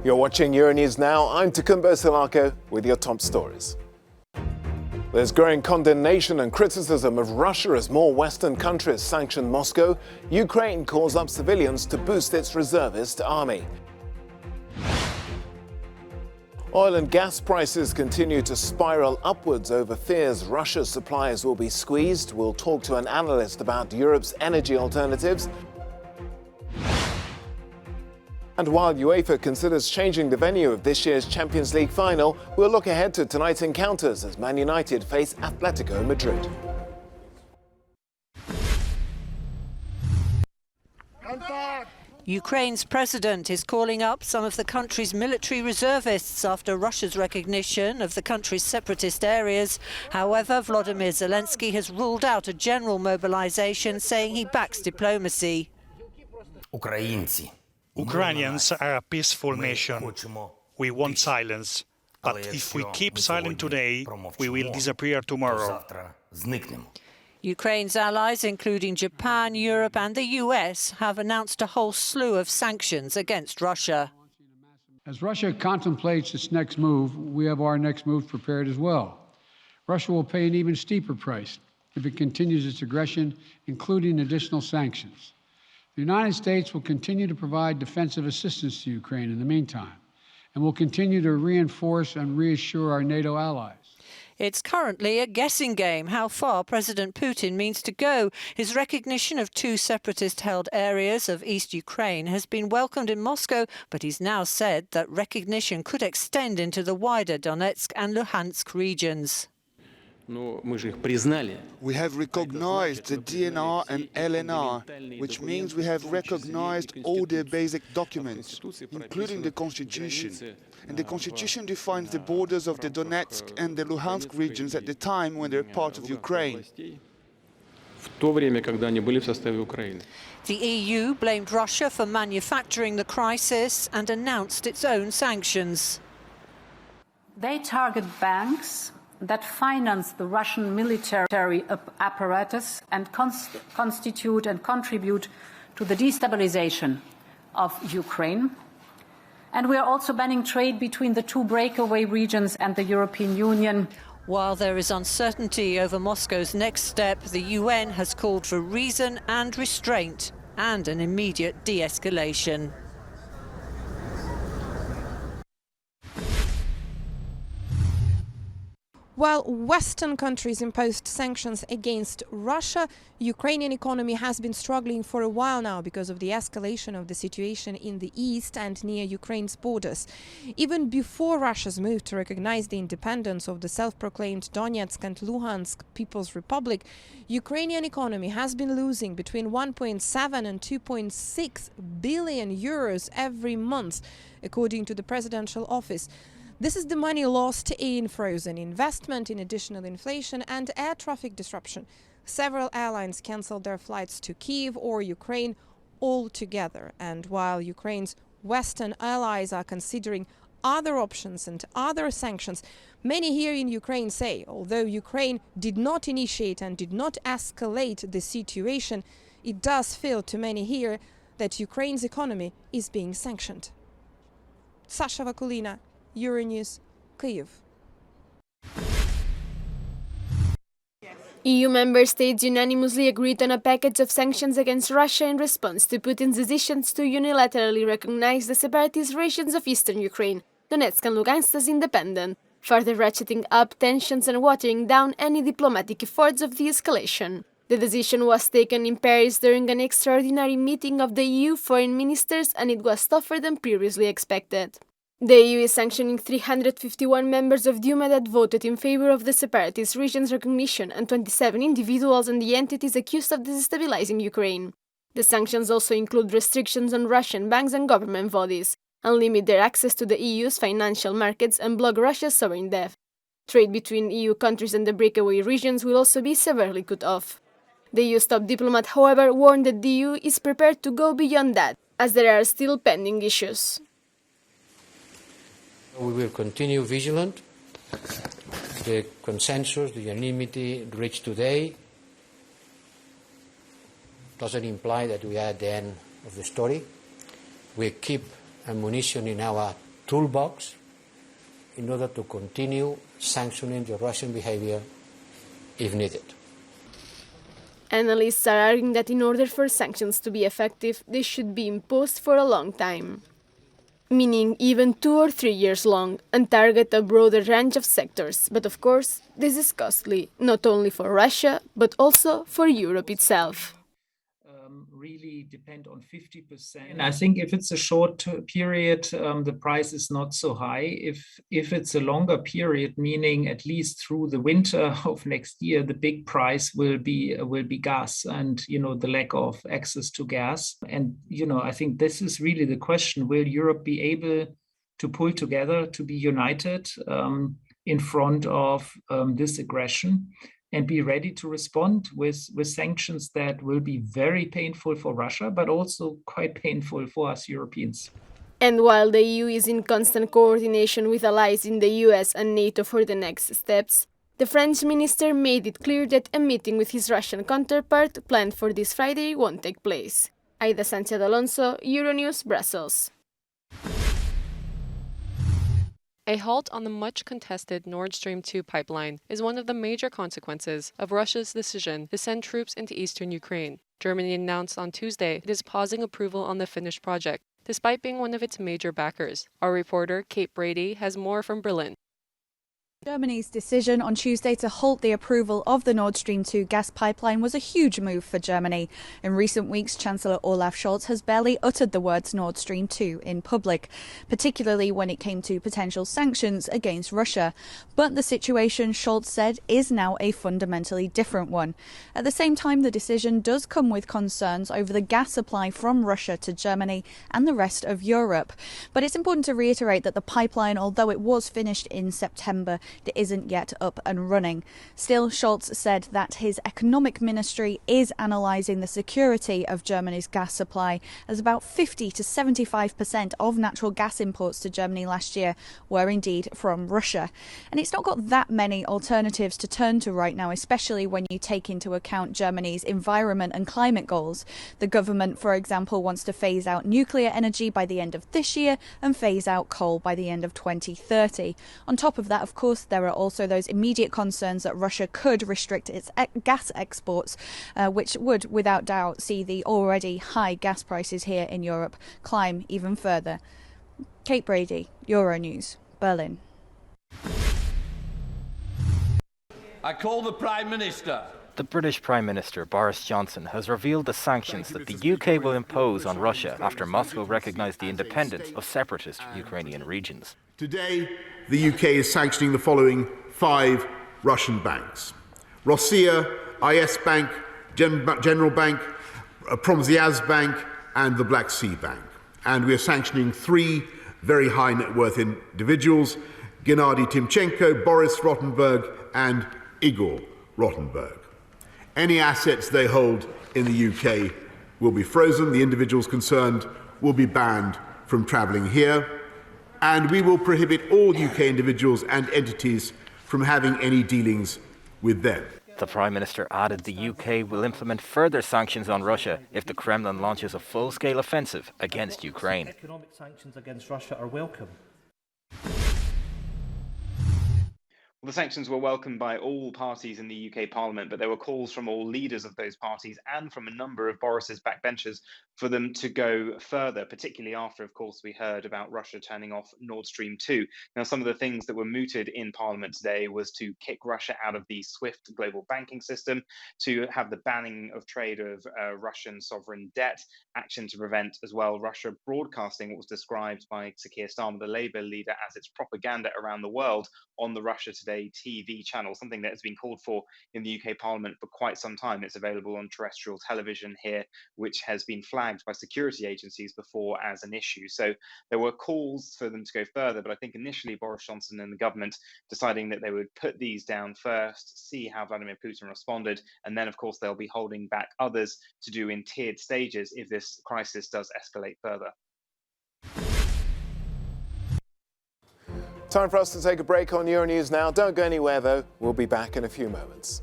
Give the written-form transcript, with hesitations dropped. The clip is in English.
You're watching Euronews now. I'm Tukumbo Silako with your top stories. There's growing condemnation and criticism of Russia as more Western countries sanction Moscow. Ukraine calls up civilians to boost its reservist army. Oil and gas prices continue to spiral upwards over fears Russia's supplies will be squeezed. We'll talk to an analyst about Europe's energy alternatives. And while UEFA considers changing the venue of this year's Champions League final, we'll look ahead to tonight's encounters as Man United face Atletico Madrid. Ukraine's president is calling up some of the country's military reservists after Russia's recognition of the country's separatist areas. However, Volodymyr Zelensky has ruled out a general mobilization, saying he backs diplomacy. Ukrainians are a peaceful nation. We want silence. But if we keep silent today, we will disappear tomorrow. Ukraine's allies, including Japan, Europe and the US, have announced a whole slew of sanctions against Russia. As Russia contemplates its next move, we have our next move prepared as well. Russia will pay an even steeper price if it continues its aggression, including additional sanctions. The United States will continue to provide defensive assistance to Ukraine in the meantime, and will continue to reinforce and reassure our NATO allies. It's currently a guessing game how far President Putin means to go. His recognition of two separatist-held areas of East Ukraine has been welcomed in Moscow, but he's now said that recognition could extend into the wider Donetsk and Luhansk regions. We have recognized the DNR and LNR, which means we have recognized all their basic documents, including the Constitution. And the Constitution defines the borders of the Donetsk and the Luhansk regions at the time when they're part of Ukraine. The EU blamed Russia for manufacturing the crisis and announced its own sanctions. They target banks that finance the Russian military apparatus and constitute and contribute to the destabilization of Ukraine. And we are also banning trade between the two breakaway regions and the European Union. While there is uncertainty over Moscow's next step, the UN has called for reason and restraint and an immediate de-escalation. While Western countries imposed sanctions against Russia, Ukrainian economy has been struggling for a while now because of the escalation of the situation in the east and near Ukraine's borders. Even before Russia's move to recognize the independence of the self-proclaimed Donetsk and Luhansk People's Republic, Ukrainian economy has been losing between 1.7 and 2.6 billion euros every month, according to the presidential office. This is the money lost in frozen investment, in additional inflation and air traffic disruption. Several airlines cancelled their flights to Kyiv or Ukraine altogether. And while Ukraine's Western allies are considering other options and other sanctions, many here in Ukraine say, although Ukraine did not initiate and did not escalate the situation, it does feel to many here that Ukraine's economy is being sanctioned. Sasha Vakulina, Euronews, Kyiv. EU member states unanimously agreed on a package of sanctions against Russia in response to Putin's decisions to unilaterally recognize the separatist regions of eastern Ukraine, Donetsk and Lugansk, as independent, further ratcheting up tensions and watering down any diplomatic efforts of de-escalation. The decision was taken in Paris during an extraordinary meeting of the EU foreign ministers, and it was tougher than previously expected. The EU is sanctioning 351 members of Duma that voted in favor of the separatist region's recognition and 27 individuals and the entities accused of destabilizing Ukraine. The sanctions also include restrictions on Russian banks and government bodies, and limit their access to the EU's financial markets and block Russia's sovereign debt. Trade between EU countries and the breakaway regions will also be severely cut off. The EU's top diplomat, however, warned that the EU is prepared to go beyond that, as there are still pending issues. We will continue vigilant. The consensus, the unanimity reached today doesn't imply that we are at the end of the story. We keep ammunition in our toolbox in order to continue sanctioning the Russian behavior if needed. Analysts are arguing that in order for sanctions to be effective, they should be imposed for a long time, meaning even 2 or 3 years long, and target a broader range of sectors. But of course, this is costly, not only for Russia, but also for Europe itself. Really depend on 50%. And I think if it's a short period, the price is not so high. If it's a longer period, meaning at least through the winter of next year, the big price will be gas and the lack of access to gas. And I think this is really the question: will Europe be able to pull together, to be united in front of this aggression? And be ready to respond with sanctions that will be very painful for Russia, but also quite painful for us Europeans. And while the EU is in constant coordination with allies in the US and NATO for the next steps, the French minister made it clear that a meeting with his Russian counterpart planned for this Friday won't take place. Aida Sanchez Alonso, Euronews, Brussels. A halt on the much-contested Nordstrom 2 pipeline is one of the major consequences of Russia's decision to send troops into eastern Ukraine. Germany announced on Tuesday it is pausing approval on the finished project, despite being one of its major backers. Our reporter, Kate Brady, has more from Berlin. Germany's decision on Tuesday to halt the approval of the Nord Stream 2 gas pipeline was a huge move for Germany. In recent weeks, Chancellor Olaf Scholz has barely uttered the words Nord Stream 2 in public, particularly when it came to potential sanctions against Russia. But the situation, Scholz said, is now a fundamentally different one. At the same time, the decision does come with concerns over the gas supply from Russia to Germany and the rest of Europe. But it's important to reiterate that the pipeline, although it was finished in September, it isn't yet up and running. Still, Scholz said that his economic ministry is analysing the security of Germany's gas supply, as about 50 to 75% of natural gas imports to Germany last year were indeed from Russia. And it's not got that many alternatives to turn to right now, especially when you take into account Germany's environment and climate goals. The government, for example, wants to phase out nuclear energy by the end of this year and phase out coal by the end of 2030. On top of that, of course, there are also those immediate concerns that Russia could restrict its gas exports, which would, without doubt, see the already high gas prices here in Europe climb even further. Kate Brady, Euronews, Berlin. I call the Prime Minister. The British Prime Minister, Boris Johnson, has revealed the sanctions that the UK will impose on Russia after Moscow recognised the independence of separatist Ukrainian regions. Today, the UK is sanctioning the following 5 Russian banks: Rossiya, IS Bank, General Bank, Promzyaz Bank, and the Black Sea Bank. And we are sanctioning 3 very high net worth individuals: Gennady Timchenko, Boris Rottenberg, and Igor Rottenberg. Any assets they hold in the UK will be frozen. The individuals concerned will be banned from travelling here. And we will prohibit all UK individuals and entities from having any dealings with them. The Prime Minister added the UK will implement further sanctions on Russia if the Kremlin launches a full-scale offensive against Ukraine. Economic sanctions against Russia are welcome. The sanctions were welcomed by all parties in the UK Parliament, but there were calls from all leaders of those parties and from a number of Boris's backbenchers for them to go further, particularly after, of course, we heard about Russia turning off Nord Stream 2. Now, some of the things that were mooted in Parliament today was to kick Russia out of the SWIFT global banking system, to have the banning of trade of Russian sovereign debt, action to prevent as well Russia broadcasting what was described by Sir Keir Starmer, the Labour leader, as its propaganda around the world on the Russia Today TV channel, something that has been called for in the UK Parliament for quite some time. It's available on terrestrial television here, which has been flagged by security agencies before as an issue. So there were calls for them to go further, but I think initially Boris Johnson and the government deciding that they would put these down first, see how Vladimir Putin responded, and then of course they'll be holding back others to do in tiered stages if this crisis does escalate further. Time for us to take a break on Euronews now. Don't go anywhere though, we'll be back in a few moments.